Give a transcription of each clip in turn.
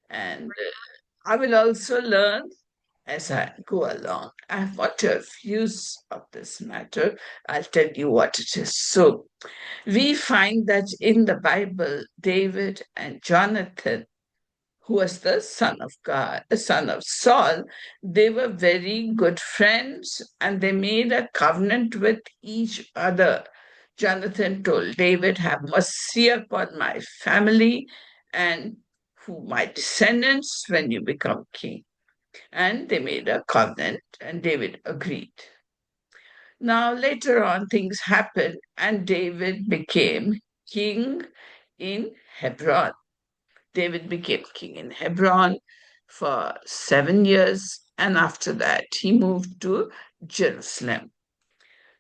And I will also learn as I go along. I have got a views of this matter. I'll tell you what it is. So, we find that in the Bible, David and Jonathan, who was the son of God, the son of Saul, they were very good friends and they made a covenant with each other. Jonathan told David, have mercy upon my family and who my descendants when you become king. And they made a covenant and David agreed. Now, later on, things happened and David became king in Hebron. David became king in Hebron for 7 years, and after that, he moved to Jerusalem.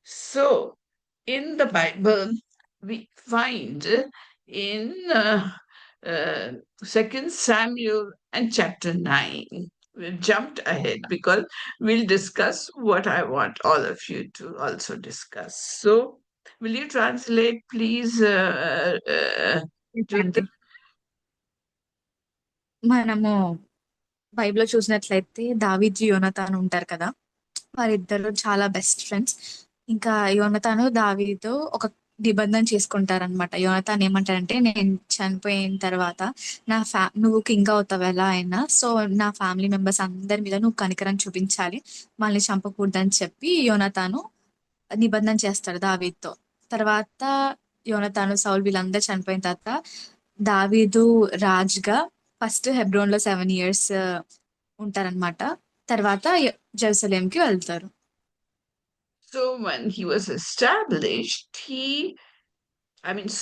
So, in the Bible, we find in 2 Samuel and chapter 9. We've jumped ahead because we'll discuss what I want all of you to also discuss. So, will you translate, please, అండి. Jyoti? మనము బైబిల్‌లో చూసినట్లయితే దావీద్, యోనతాన్ ఉంటారు కదా! వారిద్దరూ చాలా best friends. ఇంకా యోనతాను, దావీదు ఒక నిబంధన చేసుకుంటారనమాట. యోనతాన్ ఏమంటాడంటే, నేను చనిపోయిన తర్వాత నువ్వు కింగ్ అవుతావు ఎలా అయినా. సో, నా ఫ్యామిలీ మెంబర్స్ అందరి మీద నువ్వు కనికరం చూపించాలి. వాళ్ళని చంపకూడదని చెప్పి యోనతాను నిబంధన చేస్తాడు దావీదుతో. తర్వాత యోనతాను, సౌలు వీళ్ళందరూ చనిపోయిన తర్వాత దావీదు రాజుగా ఫస్ట్ హెబ్రోన్‌లో 7 ఇయర్స్ ఉంటారనమాట. తర్వాత జెరూసలేంకి వెళ్తారు. So when he was established,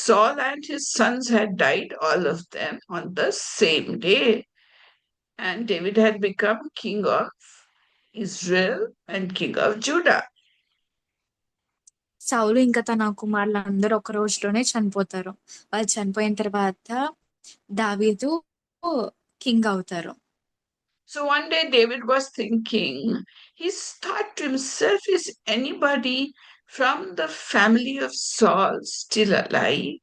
Saul and his sons had died, all of them, on the same day. And David had become king of Israel and king of Judah. సౌలు ఇంకా తన కుమారులందరూ ఒక రోజులోనే చనిపోతారు. వాళ్ళు చనిపోయిన తర్వాత దావీదు కింగ్ అవుతారు. So one day David was thinking, he thought to himself, is anybody from the family of Saul still alive?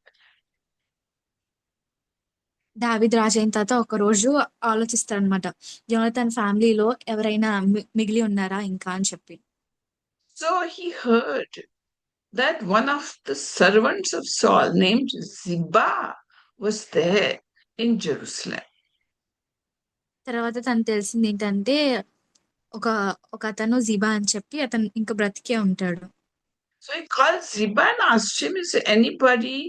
దావీదు రాజు అయిన తర్వాత ఒక రోజు ఆలోచిస్తారనమాట. యోనతాన్ ఫ్యామిలీలో ఎవరైనా మిగిలి ఉన్నారా ఇంకా అని చెప్పి. So he heard that one of the servants of Saul named Ziba was there in Jerusalem. తర్వాత తనకు తెలిసింది ఏంటంటే ఒక ఒక అతను జిబా అని చెప్పి అతను ఇంకా బ్రతికే ఉంటాడు. So he called Ziba and asked him, is anybody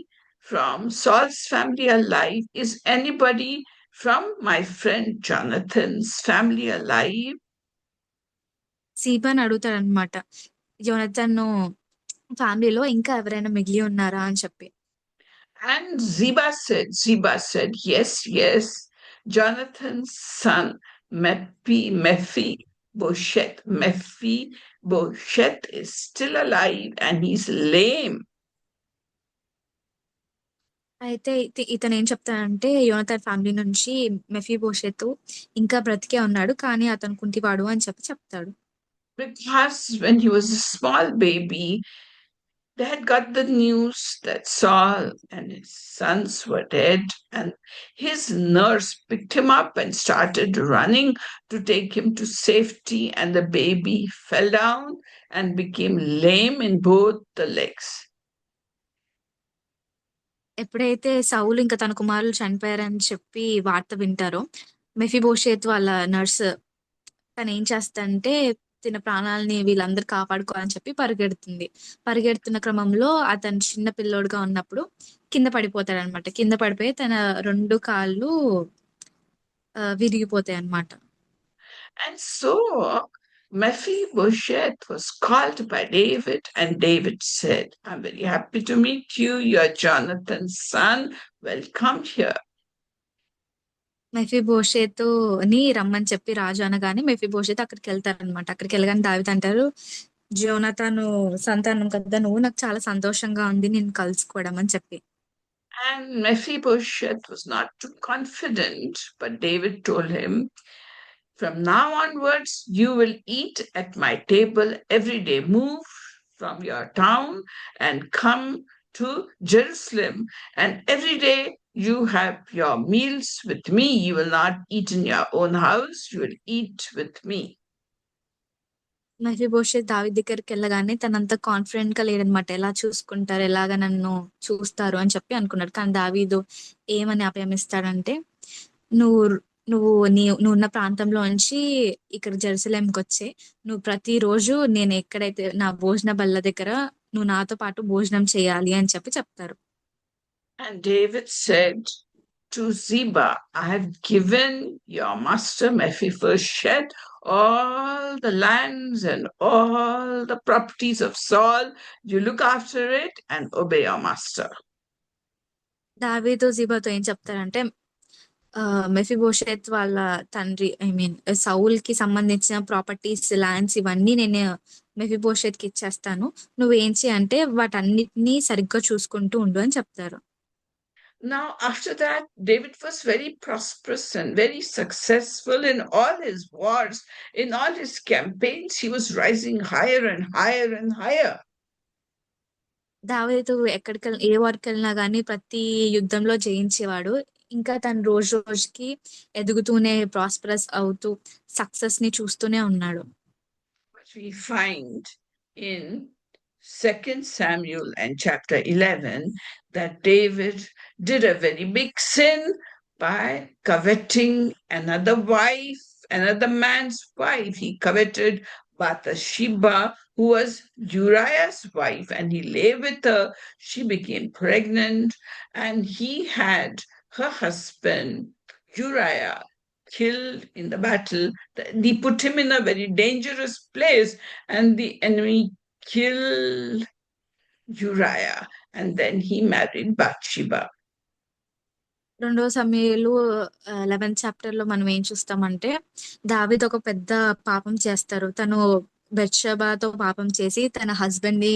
from Saul's family alive? Is anybody from my friend Jonathan's family alive? సీబాని అడుగుతాడనమాట. యోనతాను ఫ్యామిలీలో ఇంకా ఎవరైనా మిగిలి ఉన్నారా అని చెప్పి. And Ziba said, yes, yes, Jonathan's son, Mephibosheth is still alive and he's lame. అయితే ఇతను ఏం చెప్తాడంటే యోనతాన్ ఫ్యామిలీ నుంచి మెఫీబోషెతు ఇంకా బ్రతికే ఉన్నాడు, కానీ అతను కుంటివాడు అని చెప్పి చెప్తాడు. Because when he was a small baby, they had got the news that Saul and his sons were dead, and his nurse picked him up and started running to take him to safety, and the baby fell down and became lame in both the legs. ఎప్పుడైతే సౌలు ఇంకా తన కుమారులు చనిపోయారని చెప్పి వార్త వింటారో, Mephibosheth వాళ్ళ nurse తను ఏం చేస్తంటే తన ప్రాణాలని వీళ్ళందరూ కాపాడుకోవాలని చెప్పి పరిగెడుతుంది. పరిగెడుతున్న క్రమంలో అతను చిన్న పిల్లోడుగా ఉన్నప్పుడు కింద పడిపోతాడనమాట. కింద పడిపోయి తన 2 కాళ్ళు విరిగిపోతాయి అన్నమాట. And so Mephibosheth was called by David, and David said, I'm very happy to meet you. You're Jonathan's son. Welcome here. మెఫీబోషెతుని రమ్మని చెప్పి రాజు అనగానే మెఫీబోషెత్ అక్కడికి వెళ్తారనమాట. అక్కడికి వెళ్ళగానే దావీదు అంటారు, జోనాతాను సంతానం కదా నువ్వు, నాకు చాలా సంతోషంగా ఉంది నిన్ను కలుసుకోవడం అని చెప్పి. And Mephibosheth was not too confident, but David told him, from now onwards, you will eat at my table every day. Move from your town and come to Jerusalem, and every day You have your meals with me. You will not eat in your own house. You will eat with me. Mephibosheth దావీద్ దగ్గరికి వెళ్ళగానే తనంత confident గా లేడనమాట. ఎలా చూసుకుంటారు, ఎలాగ నన్ను చూస్తారు అని చెప్పి అనుకున్నాడు. కానీ దావీదు ఏమని అభయమిస్తాడంటే, నువ్వు నువ్వు నువ్వు ఉన్న ప్రాంతంలో నుంచి ఇక్కడ జెరూసలేంకి వచ్చే, నువ్వు ప్రతిరోజు నేను ఎక్కడైతే నా భోజన బల్ల దగ్గర నువ్వు నాతో పాటు భోజనం చేయాలి అని చెప్పి చెప్తారు. And David said to Ziba, I have given your master Mephibosheth all the lands and all the properties of Saul. You look after it and obey your master. దావీదు జిబాతో ఏం చెప్తారంటే, మెఫీబోషెత్ వాళ్ళ తండ్రి, ఐ మీన్ సౌల్ కి సంబంధించిన properties, lands ఇవన్నీ నేను Mephibosheth కి ఇచ్చేస్తాను. నువ్వేం అంటే వాటన్నిటినీ సరిగ్గా చూసుకుంటూ ఉండు అని చెప్తారు. Now, after that, David was very prosperous and very successful in all his wars, in all his campaigns. He was rising higher and higher and higher. దావీదు ఎక్కడికి ఏ వారికి వెళ్ళినా గానీ ప్రతి యుద్ధంలో జయించేవాడు. ఇంకా తను రోజు రోజుకి ఎదుగుతూనే, ప్రాస్పరస్ అవుతూ, సక్సెస్ ని చూస్తూనే ఉన్నాడు. What we find in 2 Samuel and chapter 11 that David did a very big sin by coveting another wife, another man's wife. He coveted Bathsheba, who was Uriah's wife, and he lay with her. She became pregnant, and he had her husband, Uriah, killed in the battle. He put him in a very dangerous place, and the enemy killed Uriah, and then he married Bathsheba. 2 Samuel 11th chapter లో మనం ఏం చూస్తామంటే, దావీదు ఒక పెద్ద పాపం చేస్తారు. తను బెత్షెబాతో పాపం చేసి తన హస్బెండ్ ని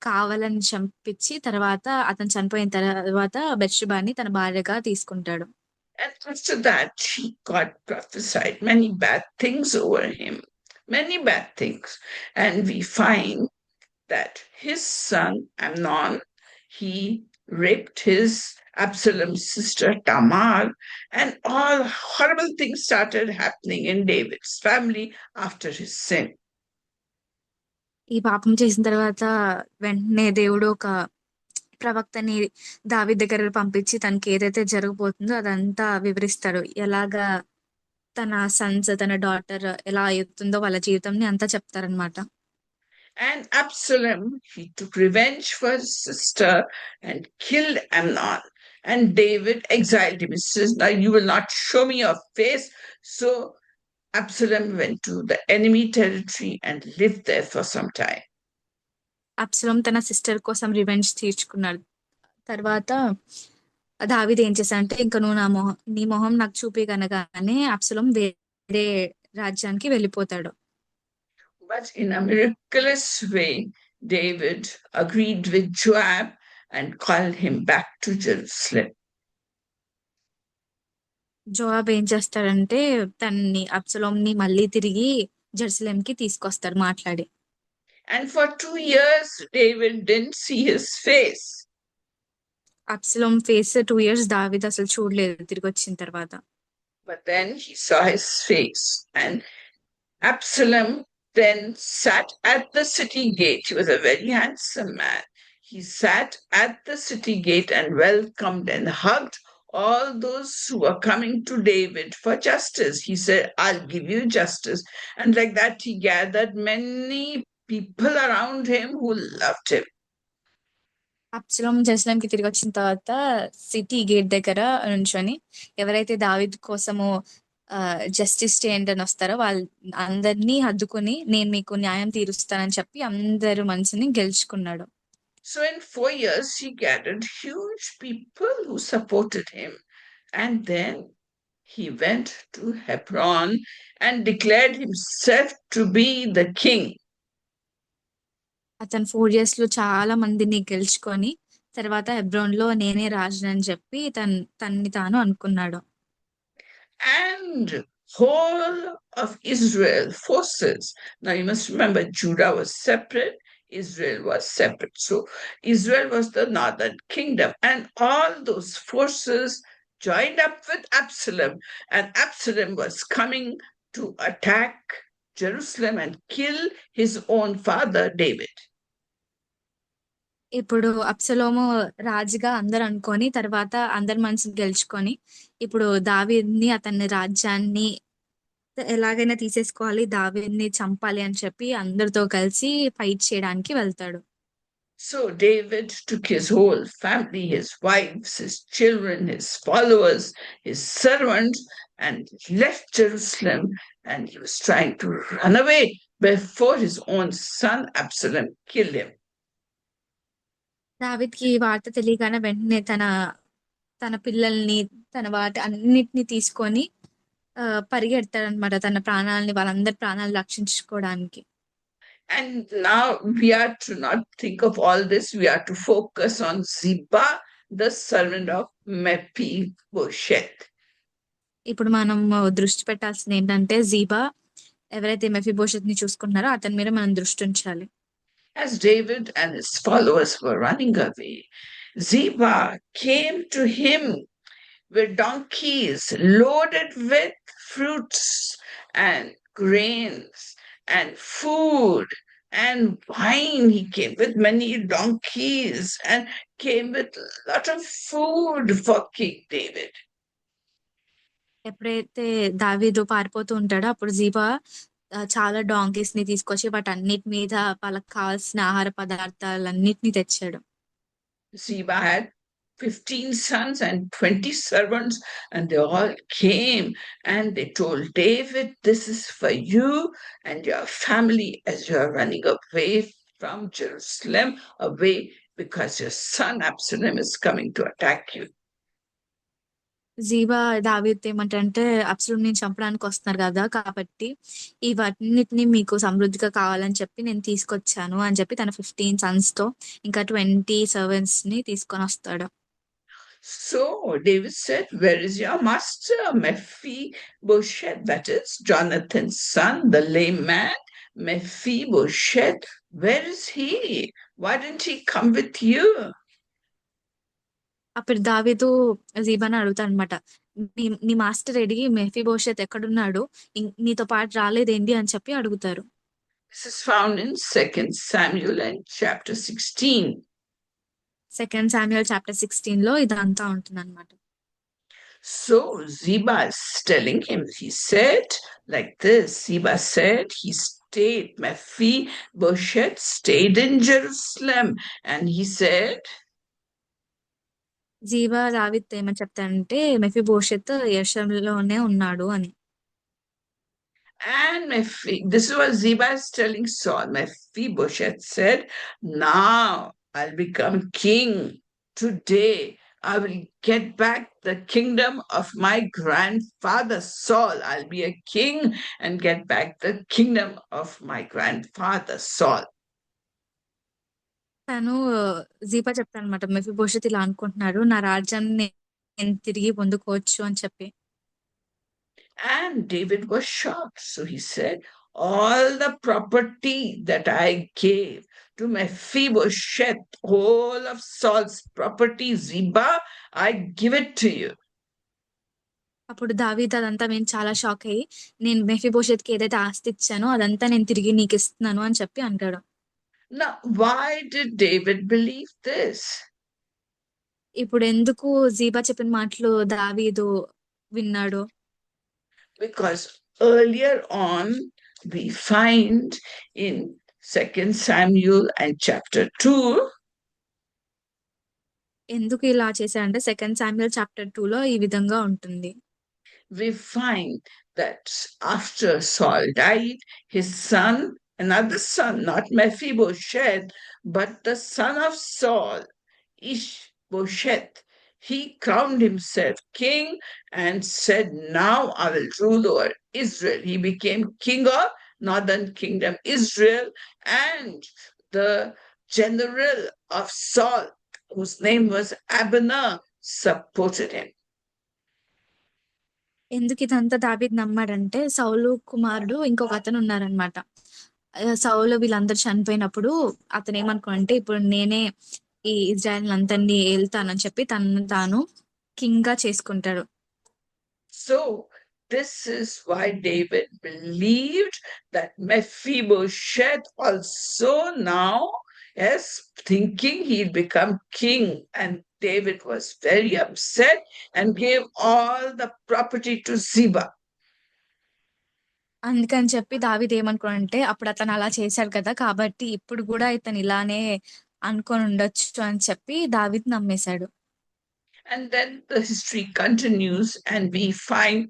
కావాలని చంపించి, తర్వాత అతను చనిపోయిన తర్వాత బెత్షెబాని తన భార్యగా తీసుకుంటాడు. And after that, he got prophesied many bad things over him, many bad things. And we find that his son Amnon, he raped his Absalom's sister Tamar, and all horrible things started happening in David's family after his sin. ఈ పాపం చేసిన తర్వాత వెంటనే దేవుడు ఒక ప్రవక్తని దావీదు దగ్గర పంపించి తనకి ఏదైతే జరగబోతుందో అదంతా వివరిస్తాడు. ఎలాగా తన సన్స్, తన డాటర్ ఎలా అవుతుందో వాళ్ళ జీవితం అంతా చెప్తారనమాట. And Absalom, he took revenge for his sister and killed Amnon. And David exiled him. He says, now you will not show me your face. So Absalom went to the enemy territory and lived there for some time. అబ్సలోం తన sister కోసం revenge తీర్చుకున్నాడు. తర్వాత దావీదు ఏం చేశాడంటే, ఇంకా నువ్వు నీ మొహం నాకు చూపించగానే అబ్సలోం వేరే రాజ్యానికి వెళ్ళిపోతాడు. But in a miraculous way, David agreed with Joab and called him back to Jerusalem. జోయాబ్ ఏం చేస్తాడంటే అబ్సలోంని మళ్ళీ తిరిగి జెరూసలేంకి తీసుకొస్తాడు మాట్లాడి. And for 2 years, David didn't see his face. Absalom face 2 years దావీదు అసలు చూడలేదు తిరిగి వచ్చిన తర్వాత. But then he saw his face, and Absalom then sat at the city gate. He was a very handsome man. He sat at the city gate and welcomed and hugged all those who were coming to David for justice. He said, I'll give you justice. And like that, he gathered many people around him who loved him. అబ్సలోం జెరూసలేంకి తిరిగి వచ్చిన తర్వాత city gate దగ్గర నుంచొని ఎవరైతే దావీదు కోసము justice చేయండి అని వస్తారో వాళ్ళ అందరినీ హద్దుకుని నేను మీకు న్యాయం తీరుస్తానని చెప్పి అందరు మనసుని గెలుచుకున్నాడు. So in 4 years, he gathered huge people who supported him. And then he went to Hebron and declared himself to be the king. అతను 4 years లో చాలా మందిని గెలుచుకొని తర్వాత హెబ్రోన్ లో నేనే రాజునని చెప్పి తన్ని తాను అనుకున్నాడు. And whole of Israel forces. Now you must remember Judah was separate, Israel was separate. So Israel was the northern kingdom, and all those forces joined up with Absalom, and Absalom was coming to attack Jerusalem and kill his own father David. ఇప్పుడు అబ్సలోము రాజుగా అందరు అనుకొని తర్వాత అందరి మనసుని గెలుచుకొని ఇప్పుడు దావీదుని అతని రాజ్యాన్ని ఎలాగైనా తీసేసుకోవాలి, దావీదుని చంపాలి అని చెప్పి అందరితో కలిసి ఫైట్ చేయడానికి వెళ్తాడు. So David took his whole family, his wives, his children, his followers, his servants, and left Jerusalem, and he was trying to run away before his own son Absalom killed him. దావీద్కి ఈ వార్త తెలియగానే వెంటనే తన తన పిల్లల్ని తన వాటి అన్నిటిని తీసుకొని పరిగెడతాడనమాట తన ప్రాణాలని, వాళ్ళందరి ప్రాణాలు రక్షించుకోవడానికి. And now we are to not think of all this. We are to focus on Ziba, the servant of Mephibosheth. ఇప్పుడు మనం దృష్టి పెట్టాల్సింది ఏంటంటే జీబా ఎవరైతే మెఫీబోషెత్ ని చూసుకుంటున్నారో అతని మీద మనం దృష్టి ఉంచాలి. As David and his followers were running away, Ziba came to him with donkeys loaded with fruits and grains and food and wine. He came with many donkeys and came with a lot of food for King David. ఎప్పుడైతే దావీదు పారిపోతూ ఉంటాడో అప్పుడు జీబా చాలా donkeys ని తీసుకొచ్చి వాటి అన్నిటి మీద వాళ్ళకి కావాల్సిన ఆహార పదార్థాలన్నిటిని తెచ్చాడు. Ziba had 15 sons and 20 servants, and they all came and they told David, "This is for you and your family as you are running away from Jerusalem, away because your son Absalom is coming to attack you." జీబా దావీదుతో ఏమంటారంటే అబ్సలోం నేను చంపడానికి వస్తున్నారు కదా, కాబట్టి ఇవన్నిటిని మీకు సమృద్ధిగా కావాలని చెప్పి నేను తీసుకొచ్చాను అని చెప్పి తన 15 sons తో ఇంకా 20 servants ని తీసుకొని వస్తాడు. So David said, "Where is your master, Mephibosheth?" That is Jonathan's son, the lame man. Mephibosheth, where is he? Why didn't he come with you? అప్పుడు దావీదు జీబాని అడుగుతాడు అనమాట, నీ మాస్టర్ ఎడిగి మెఫీబోషెత్ ఎక్కడున్నాడు, నీతో పాటు రాలేదేంటి అని చెప్పి అడుగుతారు. This is found in 2 Samuel and chapter 16. 2 Samuel chapter 16 లో ఇదంతా ఉంటుంది అనమాట. So Ziba is telling him, he said like this, Ziba said he stayed, Mephibosheth stayed in Jerusalem, and he said, జీబా దావీదుతో ఏమని చెప్తాడంటే మెఫీబోషెత్ యెరూషలేములోనే ఉన్నాడు అని. And this is what Ziba is telling Saul. Mephibosheth said, "Now I'll become king. Today I will get back the kingdom of my grandfather Saul. I'll be a king and get back the kingdom of my grandfather Saul." తను జీబా చెప్తాను అనమాట, Mephibosheth ఇలా అనుకుంటున్నాడు, నా రాజ్యాన్ని నేను తిరిగి పొందుకోవచ్చు అని చెప్పి. And David was shocked. So he said, "All the property that I gave to Mephibosheth, all of Saul's property, Ziba, I give it to you." అప్పుడు దావీదు అదంతా మేము చాలా షాక్ అయ్యి, నేను మెఫీబోషెత్కి ఏదైతే ఆస్తి ఇచ్చానో అదంతా నేను తిరిగి నీకు ఇస్తున్నాను అని చెప్పి అంటాడు. Now, why did David believe this? ఇప్పుడు ఎందుకు జీబా చెప్పిన మాటలు దావీదు విన్నాడు? Because earlier on we find in 2 Samuel and chapter 2, ఎందుకు ఇలా చేశాడంటే 2 Samuel chapter 2 లో ఈ విధంగా ఉంటుంది. we find that after Saul died, his son, another son, not Mephibosheth, but the son of Saul, Ishbosheth, he crowned himself king and said, "Now I will rule over Israel." He became king of northern kingdom Israel, and the general of Saul, whose name was Abner, supported him. ఎందుకు ఇదంతా దావీదు నమ్మాడంటే సౌలు కుమారుడు ఇంకొక అతను ఉన్నారనమాట, సౌలు వీళ్ళందరూ చనిపోయినప్పుడు అతను ఏమనుకున్నాడంటే ఇప్పుడు నేనే ఈ ఇజ్రాయెల్ అంతన్ని ఏళ్తానని చెప్పి తనను తాను కింగ్ గా చేసుకుంటాడు. So this is why David believed that Mephibosheth also now, yes, thinking he'd become king. And David was very upset and gave all the property to Ziba. అందుకని చెప్పి దావీదు ఏమనుకున్నాడంటే అప్పుడు అతను అలా చేశాడు కదా, కాబట్టి ఇప్పుడు కూడా ఇతను ఇలానే అనుకొని ఉండొచ్చు అని చెప్పి దావీదు నమ్మేశాడు. And then the history continues, and we find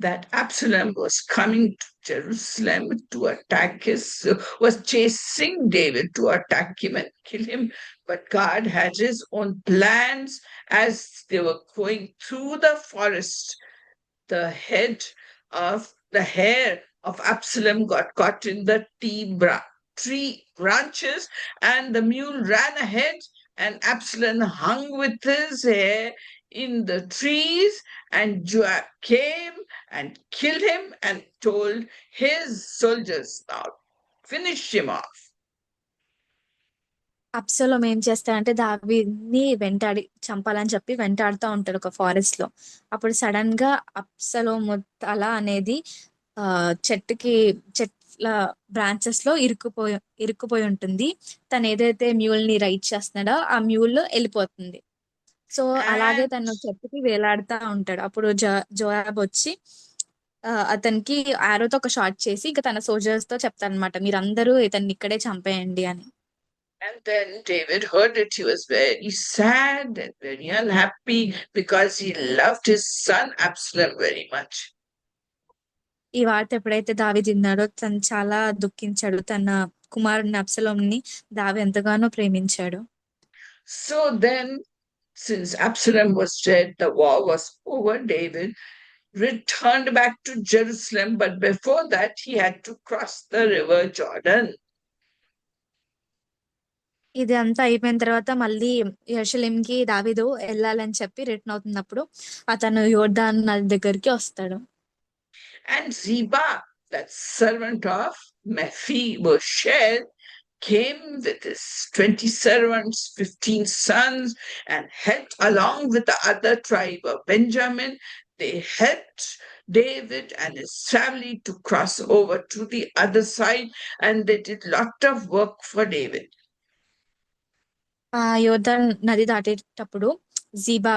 that Absalom was coming to Jerusalem to attack was chasing David to attack him and kill him. But God had his own plans as they were going through the forest. The head of the hair of Absalom got caught in the tree branches, and the mule ran ahead, and Absalom hung with his hair in the trees, and Joab came and killed him and told his soldiers, now finish him off. అబ్సలోం ఏం చేస్తాడంటే దావీద్ని వెంటాడి చంపాలని చెప్పి వెంటాడుతూ ఉంటాడు ఒక forest లో. అప్పుడు సడన్ గా అబ్సలోం తల అనేది చెట్ల బ్రాంచెస్ లో ఇరుక్కుపోయి ఉంటుంది. తను ఏదైతే మ్యూల్ ని రైడ్ చేస్తున్నాడో ఆ మ్యూల్ వెళ్ళిపోతుంది. సో అలాగే తను చెట్టుకి వేలాడుతూ ఉంటాడు. అప్పుడు జోయాబ్ వచ్చి అతనికి ఆరోతో ఒక షాట్ చేసి ఇంకా తన సోల్జర్స్ తో చెప్తారనమాట, మీరందరూ ఇతన్ని ఇక్కడే చంపేయండి అని. And then David heard it. He was very sad and very unhappy because he loved his son Absalom very much. ఈ వార్త ఎప్పుడైతే దావీదు విన్నాడో తను చాలా దుఃఖించాడు. తన కుమారుడిని అబ్సలోంని దావీదు ఎంతగానో ప్రేమించాడు. So then, since Absalom was dead, the war was over. David returned back to Jerusalem, but before that, he had to cross the river Jordan. ఇది అంతా అయిపోయిన తర్వాత మళ్ళీ యెరూషలేంకి దావీదు వెళ్ళాలని చెప్పి రిటర్న్ అవుతున్నప్పుడు అతను యోర్దాను నది దగ్గరికి వస్తాడు. And Ziba, that servant of Mephibosheth, came with his 20 servants, 15 sons, and helped along with the other tribe of Benjamin. They helped David and his family to cross over to the other side, and they did lot of work for David. ఆ యోర్దాన్ నది దాటేటప్పుడు జీబా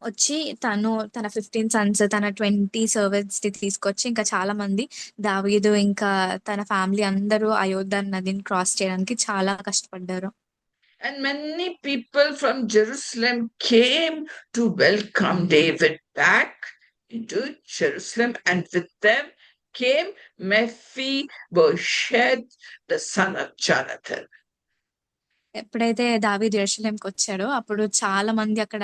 వచ్చి తన 15 Sons తన 20 servants ని తీసుకొచ్చి ఇంకా చాలా మంది దావీదు ఇంకా తన ఫ్యామిలీ అందరూ యోర్దాన్ నదిని క్రాస్ చేయడానికి చాలా కష్టపడ్డారు. And many people from Jerusalem came to welcome David back into Jerusalem, and with them came Mephibosheth, the son of Jonathan. ఎప్పుడైతే దావీదు యెరూషలేంకి వచ్చాడో అప్పుడు చాలా మంది అక్కడ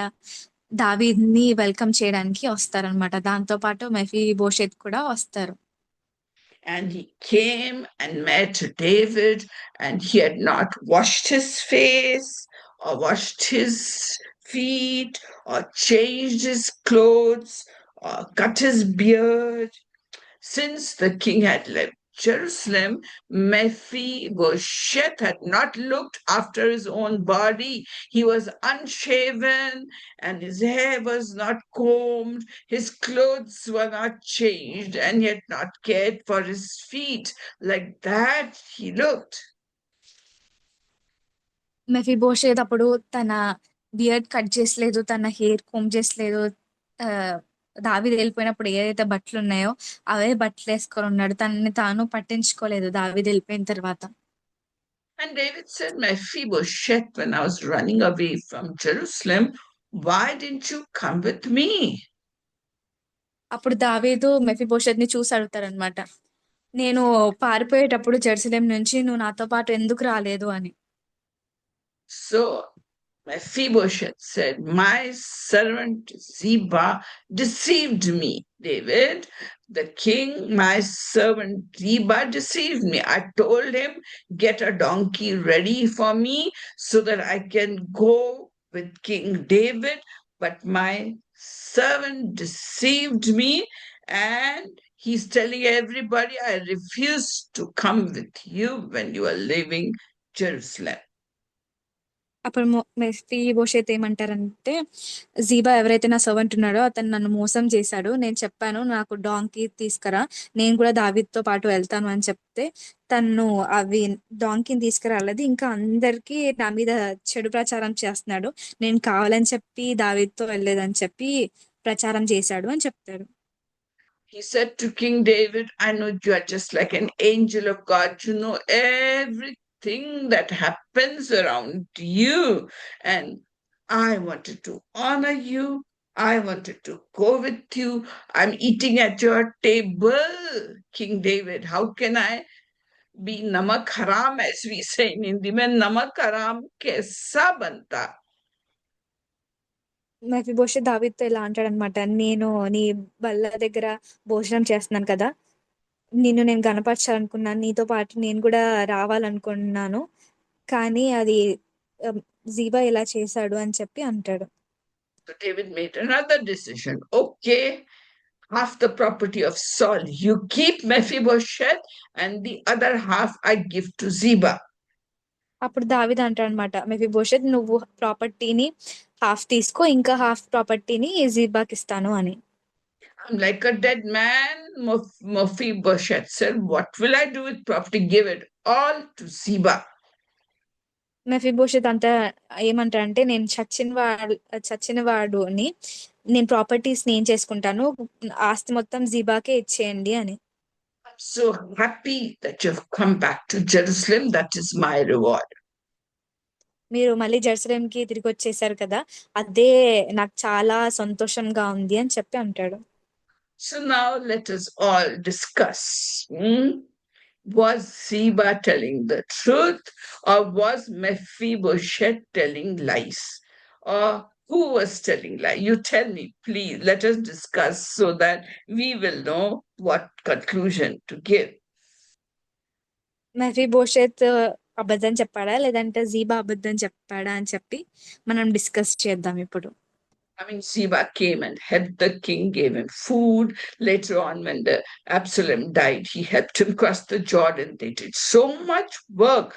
దావీద్ని వెల్కమ్ చేయడానికి వస్తారనమాట. దాంతో పాటు మెఫీబోషెత్ కూడా వస్తారు. And he came and met David, and he had not washed his face or washed his feet or changed his clothes or cut his beard. Since the king had left Jerusalem, Mephibosheth had not looked after his own body. He was unshaven, and his hair was not combed, his clothes were not changed, and he had not cared for his feet. Like that he looked. Mephibosheth అప్పుడు తన beard cut చేసలేదు, తన hair come చేసలేదు. దావీదు వెళ్ళిపోయినప్పుడు ఏదైతే బట్టలు ఉన్నాయో అవే బట్టలు వేసుకొని ఉన్నాడు. తనని తాను పట్టించుకోలేదు దావీదు వెళ్ళిపోయిన తర్వాత. And David said, Mephibosheth, when I was running away from Jerusalem, why didn't you come with me? అప్పుడు దావీదు మెఫీబోషెత్ ని చూసి అడుగుతారనమాట, నేను పారిపోయేటప్పుడు జెరూసలేం నుంచి నువ్వు నాతో పాటు ఎందుకు రాలేదు అని. So Mephibosheth said, my servant Ziba deceived me, David. The king, my servant Ziba deceived me. I told him, get a donkey ready for me so that I can go with King David. But my servant deceived me And he's telling everybody, I refuse to come with you when you are leaving Jerusalem. అప్పుడు Mephibosheth ఏమంటారంటే, జీబా ఎవరైతే నా servant ఉన్నాడో అతను నన్ను మోసం చేశాడు. నేను చెప్పాను నాకు డాంకీ తీసుకురా, నేను కూడా దావీద్‌తో పాటు వెళ్తాను అని చెప్తే, తను అవి డాంకీని తీసుకురాలేదు. ఇంకా అందరికీ నా మీద చెడు ప్రచారం చేస్తున్నాడు. నేను కావాలని చెప్పి దావీద్‌తో వెళ్ళలేదని చెప్పి ప్రచారం చేశాడు అని చెప్తాడు. He said to King David, I know you are just like an angel of God. You know everything that happens around you. And I wanted to honor you. I wanted to go with you. I'm eating at your table, King David. How can I be namak haram, as we say in Hindi? Mein namak haram kaisa banta? Mephibosheth దావీద్‌తో ఇలా అంటాడనమాట. నేను నీ బల్ల దగ్గర భోజనం చేస్తున్నాను కదా! నేను గనపరచాలనుకున్నాను. నీతో పాటు నేను కూడా రావాలనుకున్నాను. కానీ అది జీబా ఇలా చేశాడు అని చెప్పి అంటాడు. So David made another decision. Okay, half the property of Saul you keep Mephibosheth, and the other half I give to Ziba. అప్పుడు దావీదు అంటాడనమాట, మెఫీబోషెత్ నువ్వు ప్రాపర్టీని హాఫ్ తీసుకో, ఇంకా హాఫ్ ప్రాపర్టీని జీబాకి ఇస్తాను అని. I'm like a dead man. Mephibosheth said, what will I do with property? Give it all to Ziba. Mephibosheth అంతా ఏమంటాడంటే, నేను చచ్చిన వాడుని, నేను ప్రాపర్టీస్ నేను చేసుకుంటాను, ఆస్తి మొత్తం జీబాకే ఇచ్చేయండి అని. I'm so happy that you've come back to Jerusalem. That is my reward. మీరు మళ్ళీ జెరూసలేంకి తిరిగి వచ్చేసారు కదా, అదే నాకు చాలా సంతోషంగా ఉంది అని చెప్పి అంటాడు. So now let us all discuss. Was Ziba telling the truth, or was Mephibosheth telling lies? Or who was telling lies? You tell me, please. Let us discuss so that we will know what conclusion to give. Mephibosheth అబద్ధం చెప్పాడా లేదంటే జీబా అబద్ధం చెప్పాడా అని చెప్పి మనం discuss చేద్దాం ఇప్పుడు. I mean, Ziba came and helped the king, gave him food. Later on, when the Absalom died, he helped him cross the Jordan. They did so much work.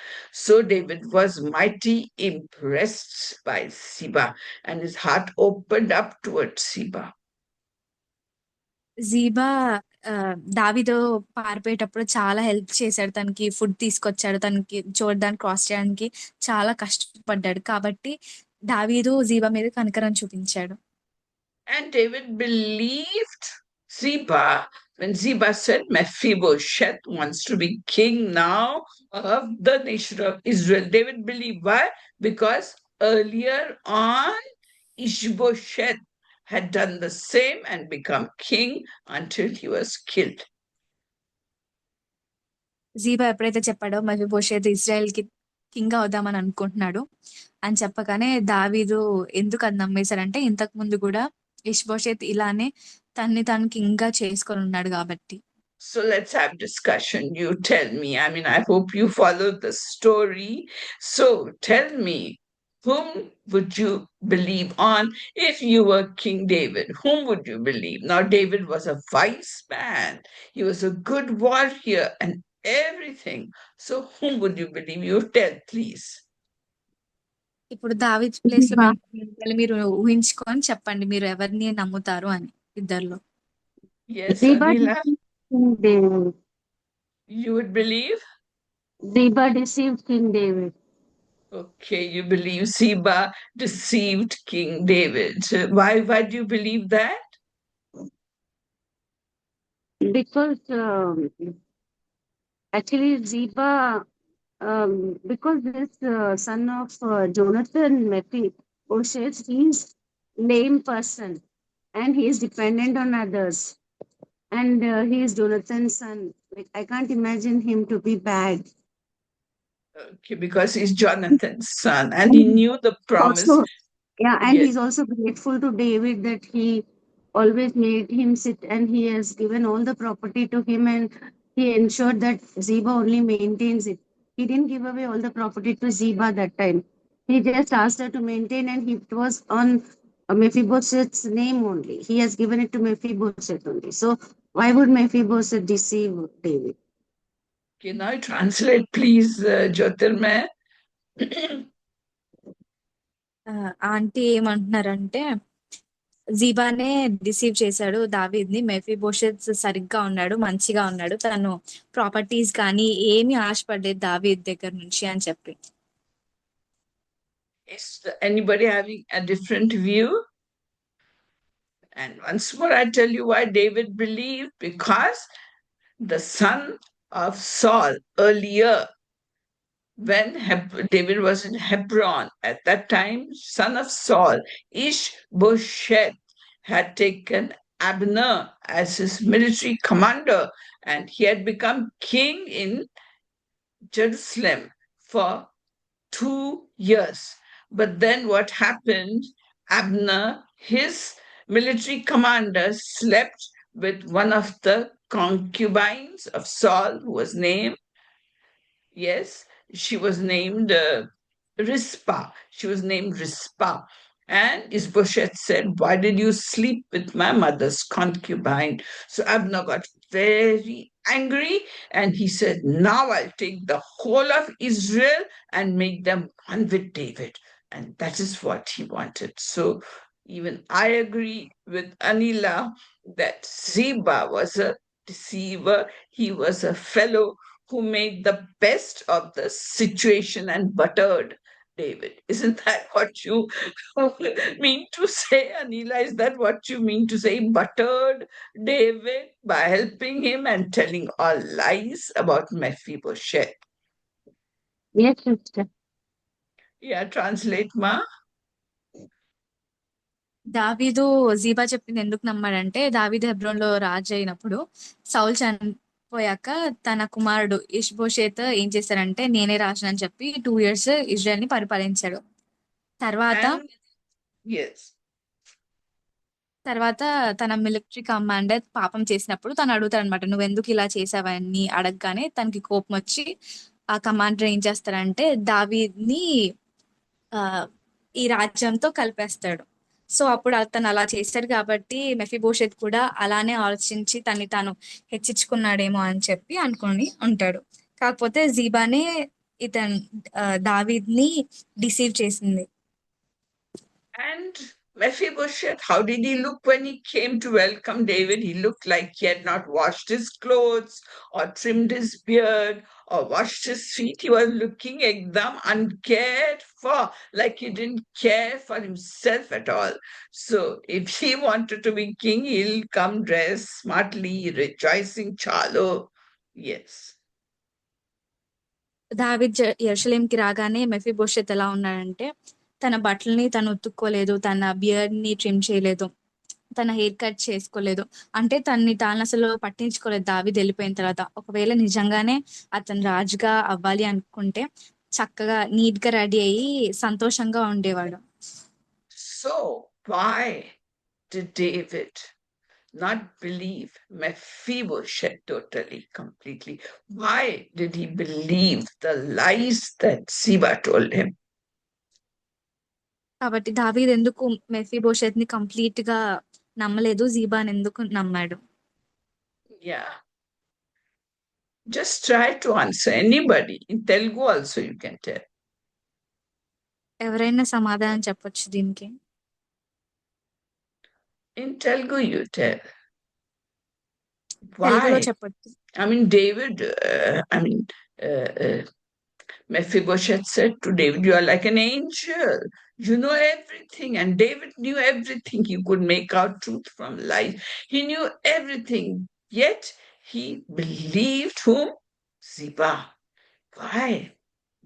So David was mighty impressed by Ziba, and his heart opened up towards Ziba. జీబా దావీదు పారిపోయేటప్పుడు చాలా help చేశాడు, తనకి food తీసుకొచ్చాడు, తనకి Jordan cross చేయడానికి చాలా కష్టపడ్డాడు. కాబట్టి దావీదు జీబా మీద కనికరం చూపించాడు. And David believed Ziba when Ziba said, Mephibosheth wants to be king now of the nation of Israel. David believed. Why? Because earlier on, Ishbosheth had done the same and become king until he was killed. జీబా ఎప్పుడైతే చెప్పాడో Mephibosheth ఇజ్రాయెల్కి king అవుదామని అనుకుంటున్నాడు అని చెప్పగానే దావీదు ఎందుకు అది నమ్మేశాడంటే, ఇంతకు ముందు కూడా ఇష్బోషెత్ ఇలానే తన్ని తాను కింగ్ గా చేసుకొని ఉన్నాడు కాబట్టి. So let's have discussion. You tell me. I mean, I hope you follow the story. So tell me, whom would you believe on if you were King David? Whom would you believe? Now, David was a wise man. He was a good warrior and everything. So whom would you believe? You tell, please. ఇప్పుడు దావీద్ place లో మీరు ఊహించుకొని చెప్పండి, మీరు ఎవరిని నమ్ముతారు అని ఇద్దర్లో. Yes, Ziba Anila, deceived King David. you would believe? Ziba deceived King David. Okay, you believe Ziba deceived King David. Why do you believe that? Because actually Ziba, because this son of Jonathan Mephibosheth, he's lame person and he is dependent on others. And he is Jonathan's son. Like, I can't imagine him to be bad. Okay, because he's Jonathan's son and he knew the promise. Also, yeah, and Yes. he's also grateful to David that he always made him sit and he has given all the property to him and he ensured that Ziba only maintains it. He didn't give away all the property to Ziba that time. He just asked her to maintain and it was on Mephibosheth's name only. He has given it to Mephibosheth only. So why would Mephibosheth deceive David? Can I translate, please, Jyotirmay? Aunty ఏమంటున్నారంటే జీబానే deceive చేశాడు దావీద్ని. Mephibosheth సరిగ్గా ఉన్నాడు, మంచిగా ఉన్నాడు, తను properties కానీ ఏమీ ఆశపడలేదు దావీద్ దగ్గర నుంచి అని చెప్పి. Is anybody having a different view? And once more, I tell you why David believed, because the son of Saul earlier, when David was in Hebron, at that time, son of Saul, Ishbosheth, had taken Abner as his military commander, and he had become king in Jerusalem for 2 years. But then what happened? Abner, his military commander, slept with one of the concubines of Saul, who was named, yes, she was named Rizpah. She was named Rizpah. And Ishbosheth said, "Why did you sleep with my mother's concubine?" So Abner got very angry and he said, "Now I'll take the whole of Israel and make them one with David." And that is what he wanted. So even I agree with Anila that Ziba was a deceiver. He was a fellow who made the best of the situation and buttered David. Isn't that what you mean to say, Anila? Is that what you mean to say? Buttered David by helping him and telling all lies about Mephibosheth. Yes, sister. Yeah, translate, Ma. దావీదు జీబా చెప్పింది ఎందుకు నమ్మాడంటే, దావీదు హెబ్రోన్లో రాజు అయినప్పుడు సౌల్ చనిపోయాక తన కుమారుడు ఇష్బోషేత్ ఏం చేశారంటే నేనే రాజు అని చెప్పి 2 years ఇజ్రాయెల్ ని పరిపాలించాడు. తర్వాత And yes, తర్వాత తన మిలిటరీ కమాండర్ పాపం చేసినప్పుడు తను అడుగుతాడు అనమాట, నువ్వు ఎందుకు ఇలా చేసావని అడగగానే తనకి కోపం వచ్చి ఆ కమాండర్ ఏం చేస్తారంటే దావీద్ని ఈ రాజ్యంతో కలిపేస్తాడు. సో అప్పుడు అతను అలా చేశాడు కాబట్టి మెఫీబోషెత్ కూడా అలానే ఆలోచించి తన్ని తాను హెచ్చించుకున్నాడేమో అని చెప్పి అనుకొని ఉంటాడు. కాకపోతే జీబానే ఇతను దావీద్ని డిసీవ్ చేసింది. and Mephibosheth, how did he look when he came to welcome David? He looked like he had not washed his clothes or trimmed his beard or washed his feet. He was looking ekdam uncared for, like he didn't care for himself at all. So if he wanted to be king, he'll come dressed smartly, rejoicing chalo. Yes. దావీద్ యెరూషలేంకి రాగానే Mephibosheth ఎలా ఉన్నాడంటే తన బట్టల్ని తను ఉతుక్కోలేదు, తన beard ని trim చేయలేదు, తన హెయిర్ కట్ చేసుకోలేదు. అంటే తనని తాను అసలు పట్టించుకోలేదు దావీద్ వెళ్ళిపోయిన తర్వాత. ఒకవేళ నిజంగానే అతను రాజుగా అవ్వాలి అనుకుంటే చక్కగా నీట్ గా రెడీ అయ్యి సంతోషంగా ఉండేవాడు. So why did David not believe Mephibosheth totally, completely? Why did he believe the lies that Ziba told him? కాబట్టి దావీద్ ఎందుకు మెఫీబోషెత్ ని కంప్లీట్ గా నమ్మలేదు, జీబాని ఎందుకు నమ్మాడు? Yeah. Just try to answer. Anybody. In Telugu also you can tell. ఎవరైనా సమాధానం చెప్పొచ్చు దీనికి. In Telugu you tell. తెలుగులో Why? చెప్పొచ్చు. I mean, David, Mephibosheth said to David, "You are like an angel. You know everything." And David knew everything. He could make out truth from lies. He knew everything. Yet he believed whom? Ziba. Why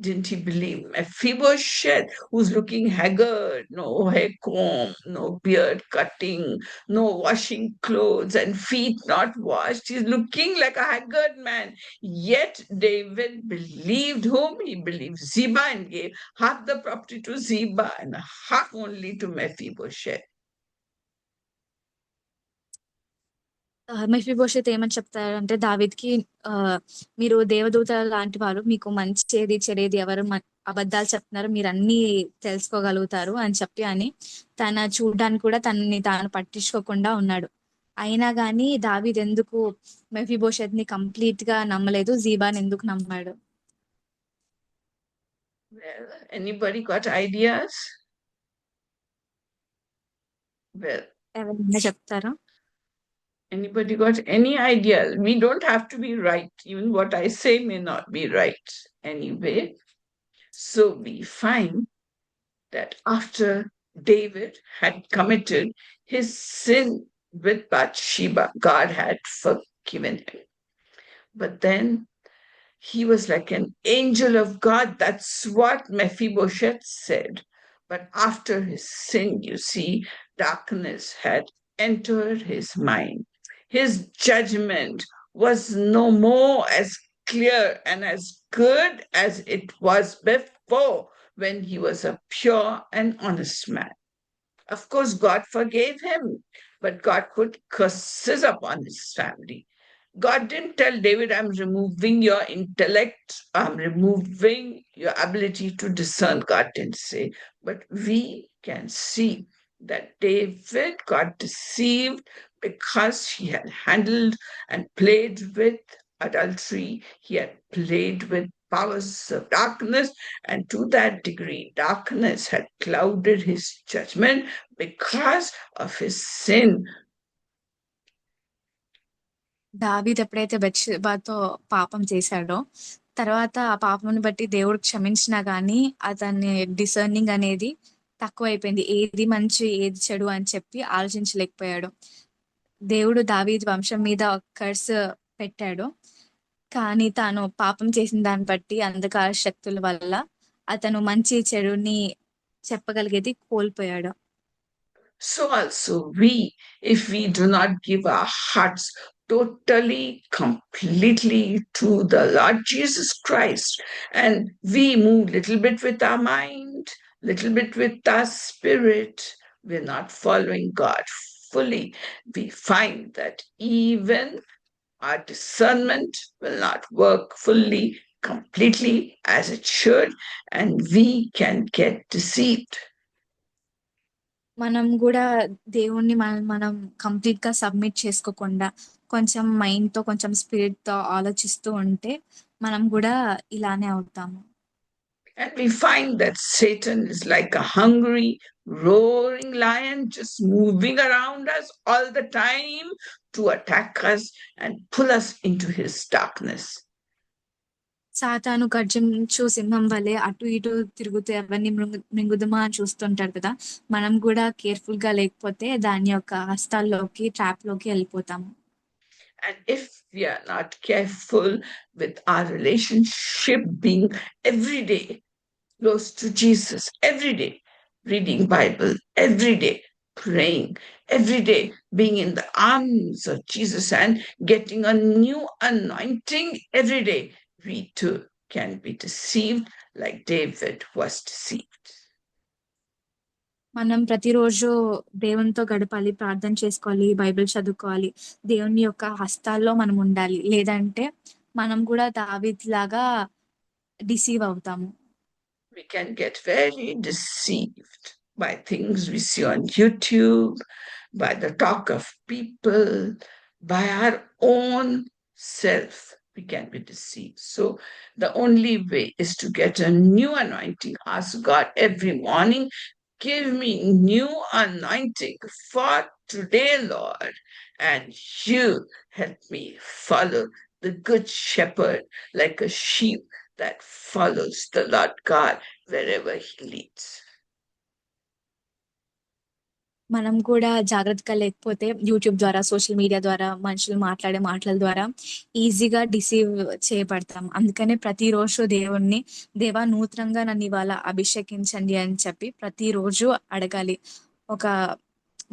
didn't he believe Mephibosheth, who's looking haggard, no hair comb, no beard cutting, no washing clothes, and feet not washed? He's looking like a haggard man. Yet David believed whom? He believed Ziba and gave half the property to Ziba and half only to Mephibosheth. Mephibosheth ఏమని చెప్తారంటే దావీద్‌కి మీరు దేవదూత లాంటి వారు. మీకు మంచేది, చెడేది ఎవరు అబద్ధాలు చెప్తున్నారో మీరన్నీ తెలుసుకోగలుగుతారు అని చెప్పి అని తన చూడ్డానికి కూడా తనని తాను పట్టించుకోకుండా ఉన్నాడు. అయినా గాని దావీద్ ఎందుకు మెఫీబోషెత్‌ని కంప్లీట్‌గా నమ్మలేదు. జీబాని ఎందుకు నమ్మాడు? Well, anybody got ideas? Well, ఎవరైనా చెప్తారా? anybody got any idea? We don't have to be right. Even what I say may not be right anyway. So we find that after David had committed his sin with Bathsheba, God had forgiven him. But then he was like an angel of God. That's what Mephibosheth said. But after his sin, you see, darkness had entered his mind. His judgment was no more as clear and as good as it was before when he was a pure and honest man. Of course, God forgave him, but God put curses upon his family. God didn't tell David, I'm removing your intellect, I'm removing your ability to discern. God didn't say. But we can see that David got deceived because he had handled and played with adultery. He had played with powers of darkness, and to that degree, darkness had clouded his judgment because of his sin. దావీద్ ఎప్పుడైతే బెత్షెబాతో పాపం చేశాడో, తర్వాత ఆ పాపముని బట్టి దేవుడు క్షమించినా గానీ, అతని డిసర్నింగ్ అనేది తక్కువైపోయింది. ఏది మంచి, ఏది చెడు అని చెప్పి ఆలోచించలేకపోయాడు. దేవుడు దావీద్ వంశం మీద కర్స్ పెట్టాడు. కానీ తాను పాపం చేసిన దాన్ని బట్టి అంధకార శక్తుల వల్ల అతను మంచి చెడుని చెప్పగలిగేది కోల్పోయాడు. So also we, if we do not give our hearts totally, completely to the Lord Jesus Christ, and we move little bit with our mind, little bit with our spirit, we're not following God fully. We find that even our discernment will not work fully, completely as it should, and we can get deceived. మనం కూడా దేవుణ్ణి మనం complete గా submit చేసుకోకుండా కొంచెం mind తో కొంచెం spirit తో ఆలోచిస్తూ ఉంటే మనం కూడా ఇలానే అవుతాము. And we find that Satan is like a hungry, roaring lion just moving around us all the time to attack us and pull us into his darkness. సాతాను గర్జించు సింహం వలె అటు ఇటు తిరుగుతూ ఎవరిని మృంగుదమా అని చూస్తుంటారు కదా, మనం కూడా కేర్ఫుల్ గా లేకపోతే దాని యొక్క హస్తాల్లోకి ట్రాప్ లోకి వెళ్ళిపోతాము. And if we are not careful with our relationship being every day close to Jesus, every day reading Bible, every day praying, every day being in the arms of Jesus and getting a new anointing every day, we too can be deceived like David was deceived. మనం ప్రతిరోజు దేవునితో గడపాలి, ప్రార్థన చేసుకోవాలి, Bible చదువుకోవాలి, దేవుని యొక్క హస్తాల్లో మనం ఉండాలి. లేదంటే మనం కూడా దావీద్ లాగా డిసీవ్ అవుతాము. We can get very deceived by things we see on YouTube, by the talk of people, by our own self. We can be deceived. So the only way is to get a new anointing. Ask God every morning, give me new anointing for today, Lord, and you help me follow the good shepherd like a sheep that follows the Lord God wherever he leads. మనం కూడా జాగ్రత్తగా లేకపోతే YouTube ద్వారా, social media ద్వారా, మనుషులు మాట్లాడే మాటల ద్వారా ఈజీగా డిసీవ్ చేయబడతాం. అందుకనే ప్రతిరోజు దేవుణ్ణి, దేవా నూతనంగా నన్ను ఇవాళ అభిషేకించండి అని చెప్పి ప్రతిరోజు అడగాలి.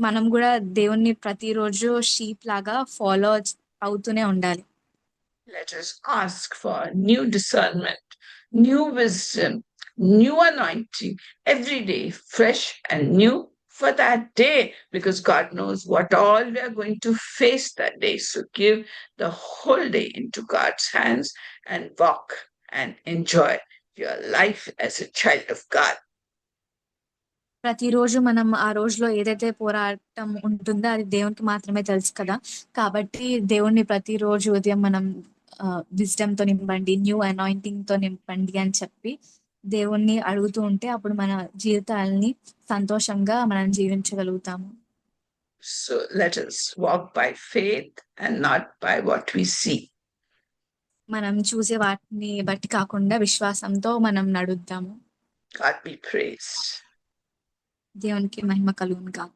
మనం కూడా దేవుణ్ణి ప్రతిరోజు షీప్ లాగా ఫాలో అవుతూనే ఉండాలి. Let us ask for new discernment, new wisdom, new anointing every day, fresh and new for that day, because God knows what all we are going to face that day. So give the whole day into God's hands and walk and enjoy your life as a child of God. ప్రతిరోజు మనం ఆ రోజులో ఏదైతే పోరాటం ఉంటుందో అది దేవునికి మాత్రమే తెలుసు కదా. కాబట్టి దేవుణ్ణి ప్రతిరోజు ఉదయం మనం విజ్డమ్ తో నింపండి, న్యూ అనాయింటింగ్ తో నింపండి అని చెప్పి దేవుణ్ణి అడుగుతూ ఉంటే అప్పుడు మన జీవితాలని సంతోషంగా మనం జీవించగలుగుతాము. So let us walk by faith and not by what we see. మనం చూసే వాటిని బట్టి కాకుండా విశ్వాసంతో మనం నడుద్దాము. God be praised. దేవునికి మహిమ కలుగును గాక.